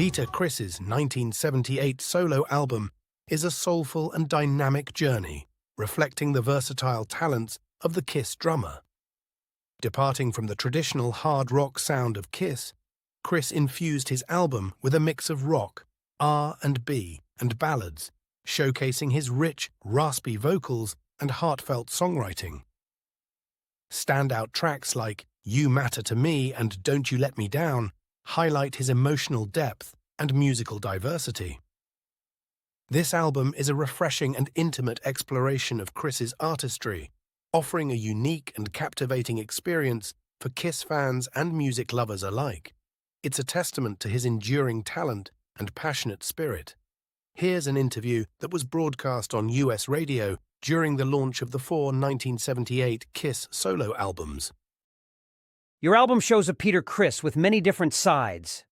Peter Criss's 1978 solo album is a soulful and dynamic journey, reflecting the versatile talents of the Kiss drummer. Departing from the traditional hard rock sound of Kiss, Criss infused his album with a mix of rock, R&B, and ballads, showcasing his rich, raspy vocals and heartfelt songwriting. Standout tracks like You Matter to Me and Don't You Let Me Down highlight his emotional depth and musical diversity. This album is a refreshing and intimate exploration of Criss's artistry, offering a unique and captivating experience for Kiss fans and music lovers alike. It's a testament to his enduring talent and passionate spirit. Here's an interview that was broadcast on US radio during the launch of the four 1978 Kiss solo albums. Your album shows a Peter Criss with many different sides.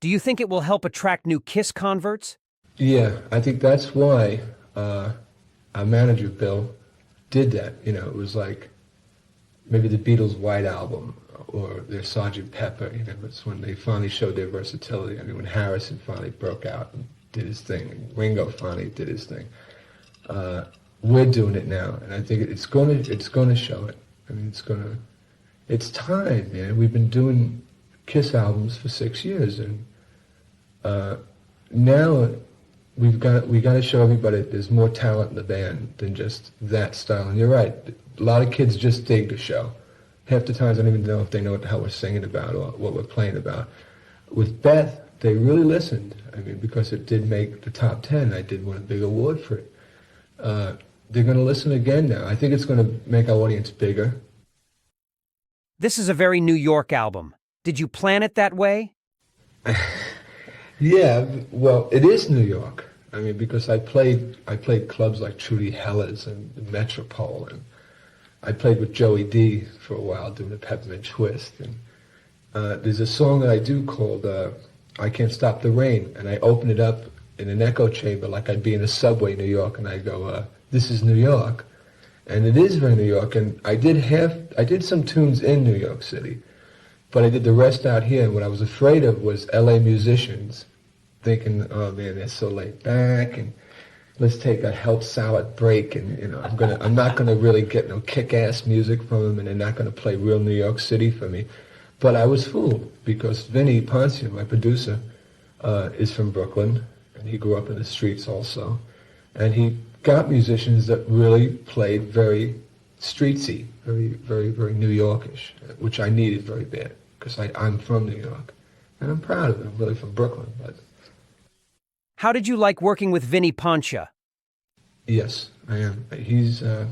Do you think it will help attract new Kiss converts? Yeah, I think that's why our manager, Bill, did that. You know, it was like maybe the Beatles' White Album or their Sgt. Pepper. You know, it's when they finally showed their versatility. I mean, when Harrison finally broke out and did his thing, and Ringo finally did his thing. We're doing it now, and I think it's gonna show it. I mean, it's time, man. We've been doing Kiss albums for 6 years, and now we got to show everybody there's more talent in the band than just that style. And you're right, a lot of kids just dig the show. Half the times I don't even know if they know what the hell we're singing about or what we're playing about. With Beth, they really listened. I mean, because it did make the top 10. I did win a big award for it. They're going to listen again now. I think it's going to make our audience bigger. This is a very New York album. Did you plan it that way? Yeah, well, it is New York. I mean, because I played clubs like Trudy Heller's and the Metropole, and I played with Joey D for a while doing the Peppermint Twist. And there's a song that I do called I Can't Stop the Rain, and I open it up in an echo chamber like I'd be in a subway in New York, and I go, this is New York. And it is very New York, and I did some tunes in New York City, but I did the rest out here, and what I was afraid of was LA musicians thinking, oh man, they're so laid back, and let's take a health salad break, and you know, I'm not gonna really get no kick-ass music from them, and they're not gonna play real New York City for me. But I was fooled, because Vinny Poncia, my producer, is from Brooklyn, and he grew up in the streets also, and he got musicians that really played very streetsy, very, very, very New Yorkish, which I needed very bad, because I'm from New York, and I'm proud of it. I'm really from Brooklyn. But how did you like working with Vinny Poncia? Yes, I am. He's, how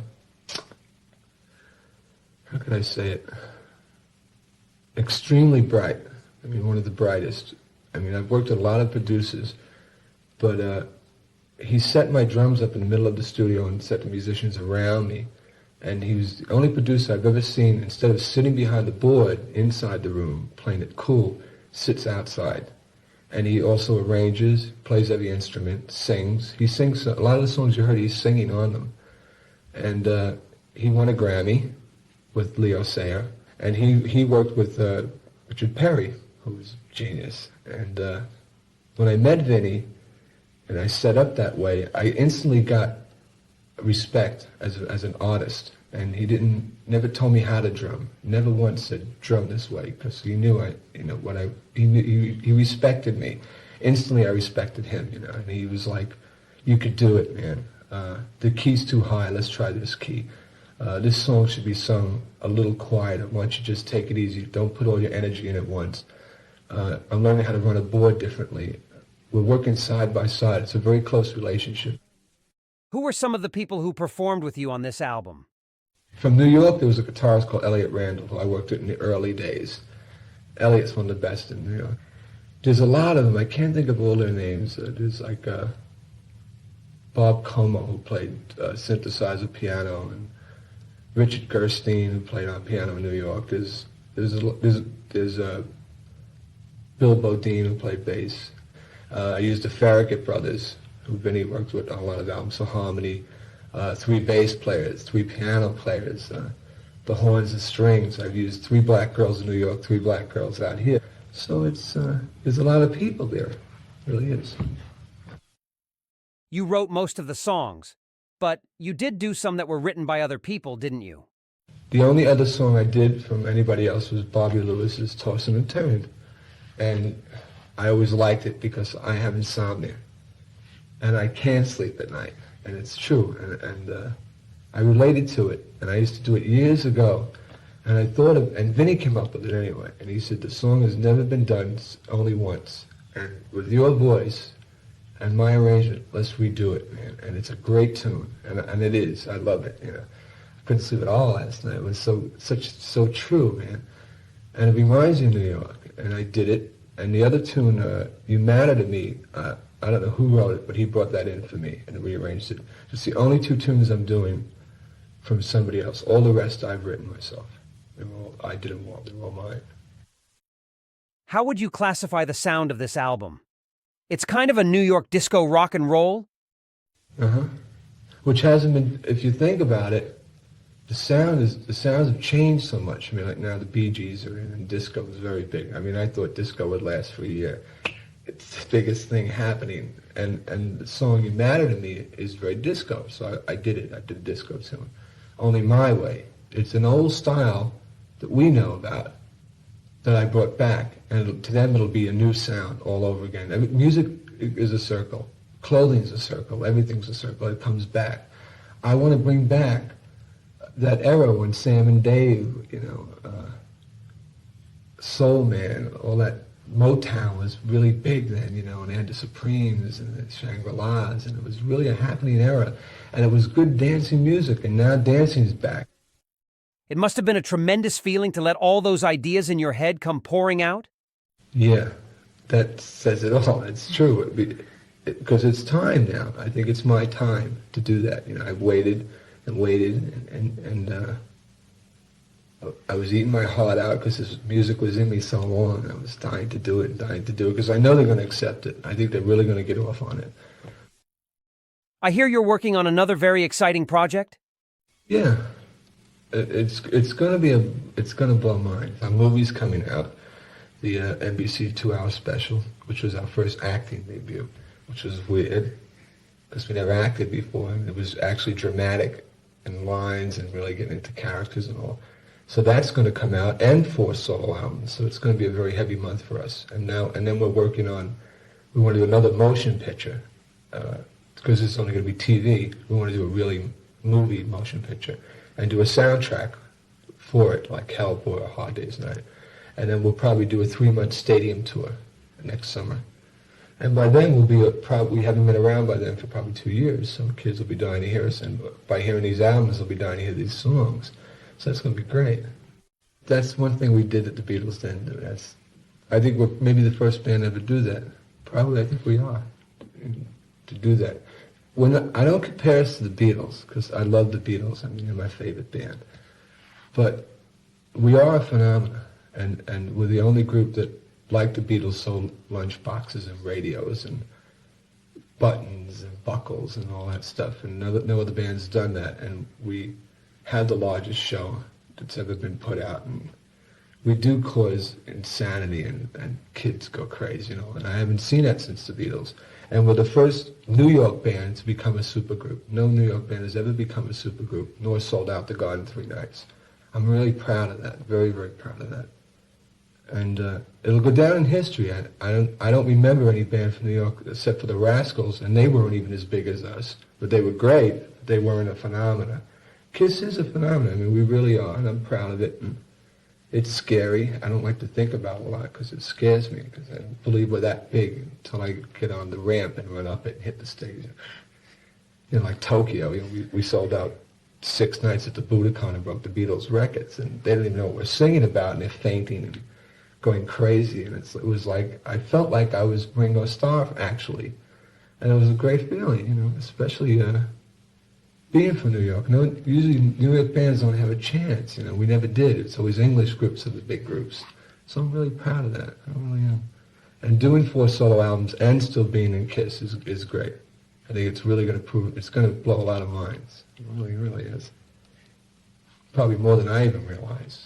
could I say it? Extremely bright. I mean, one of the brightest. I mean, I've worked with a lot of producers, but he set my drums up in the middle of the studio and set the musicians around me. And he was the only producer I've ever seen, instead of sitting behind the board inside the room, playing it cool, sits outside. And he also arranges, plays every instrument, sings. He sings, a lot of the songs you heard, he's singing on them. And he won a Grammy with Leo Sayer. And he worked with Richard Perry, who was a genius. And when I met Vinny, and I set up that way, I instantly got respect as an artist. And he never told me how to drum. Never once said drum this way, because he knew he respected me. Instantly I respected him, you know. And he was like, "You could do it, man. The key's too high. Let's try this key. This song should be sung a little quieter. Why don't you just take it easy? Don't put all your energy in at once." I'm learning how to run a board differently. We're working side by side. It's a very close relationship. Who were some of the people who performed with you on this album? From New York, there was a guitarist called Elliot Randall, who I worked with in the early days. Elliot's one of the best in New York. There's a lot of them. I can't think of all their names. There's like Bob Como, who played synthesizer piano, and Richard Gerstein, who played on piano in New York. There's Bill Bodine, who played bass. I used the Farragut brothers, who Vinny worked with on a lot of albums, so Harmony, 3 bass players, 3 piano players, the horns and strings. I've used 3 black girls in New York, 3 black girls out here. So it's there's a lot of people there. It really is. You wrote most of the songs, but you did do some that were written by other people, didn't you? The only other song I did from anybody else was Bobby Lewis's Tossing and Turning. And I always liked it because I have insomnia. And I can't sleep at night. And it's true. And I related to it. And I used to do it years ago. And I thought of, and Vinny came up with it anyway. And he said, the song has never been done, only once. And with your voice and my arrangement, let's redo it, man. And it's a great tune. And it is. I love it, you know. Couldn't sleep at all last night. It was so true, man. And it reminds me of New York. And I did it. And the other tune, You Matter to Me, I don't know who wrote it, but he brought that in for me and rearranged it. It's the only two tunes I'm doing from somebody else. All the rest I've written myself. I did them all. They're all mine. How would you classify the sound of this album? It's kind of a New York disco rock and roll. Uh-huh. Which hasn't been, if you think about it, the sounds have changed so much. I mean, like now the Bee Gees are in, and disco is very big. I mean, I thought disco would last for a year. It's the biggest thing happening. And the song You Matter to Me is very disco, so I did it. I did a disco tune. Only my way. It's an old style that we know about that I brought back. And to them it'll be a new sound all over again. Music is a circle. Clothing is a circle. Everything's a circle. It comes back. I want to bring back that era when Sam and Dave, you know, Soul Man, all that Motown was really big then, you know, and they had the Supremes and the Shangri-Las, and it was really a happening era. And it was good dancing music, and now dancing's back. It must have been a tremendous feeling to let all those ideas in your head come pouring out. Yeah, that says it all. It's true, because it's time now. I think it's my time to do that. You know, I've waited and waited, and I was eating my heart out because this music was in me so long. I was dying to do it, because I know they're going to accept it. I think they're really going to get off on it. I hear you're working on another very exciting project. Yeah, it's going to blow minds. Our movie's coming out, the NBC 2-hour special, which was our first acting debut, which was weird because we never acted before, and it was actually dramatic and lines and really getting into characters and all. So that's going to come out, and 4 solo albums. So it's going to be a very heavy month for us. And then we're working on, we want to do another motion picture, because it's only going to be TV. We want to do a really movie motion picture and do a soundtrack for it, like Help or A Hard Day's Night. And then we'll probably do a 3-month stadium tour next summer. And by then we haven't been around by then for probably 2 years. Some kids will be dying to hear us, and by hearing these albums, they'll be dying to hear these songs. So that's going to be great. That's one thing we did at the Beatles then. I think we're maybe the first band ever to do that. Probably, I think we are, to do that. I don't compare us to the Beatles, because I love the Beatles. I mean, they're my favorite band. But we are a phenomenon, and we're the only group that, like the Beatles, sold lunch boxes and radios and buttons and buckles and all that stuff. And no other band's done that. And we had the largest show that's ever been put out. And we do cause insanity, and kids go crazy, you know. And I haven't seen that since the Beatles. And we're the first New York band to become a supergroup. No New York band has ever become a supergroup, nor sold out the Garden 3 nights. I'm really proud of that, very, very proud of that. And it'll go down in history. I don't remember any band from New York except for the Rascals, and they weren't even as big as us. But they were great. They weren't a phenomenon. KISS is a phenomenon. I mean, we really are, and I'm proud of it. And it's scary. I don't like to think about it a lot because it scares me, because I don't believe we're that big until I get on the ramp and run up it and hit the stage. You know, like Tokyo, you know, we sold out 6 nights at the Budokan and broke the Beatles records, and they didn't even know what we're singing about, and they're fainting and going crazy, and it was like, I felt like I was Ringo Starr, actually, and it was a great feeling, you know, especially being from New York. Usually New York bands don't have a chance, you know, we never did. It's always English groups are the big groups, so I'm really proud of that, I really am. And doing 4 solo albums and still being in KISS is great. I think it's really going to prove, it's going to blow a lot of minds. It really, really is. Probably more than I even realized.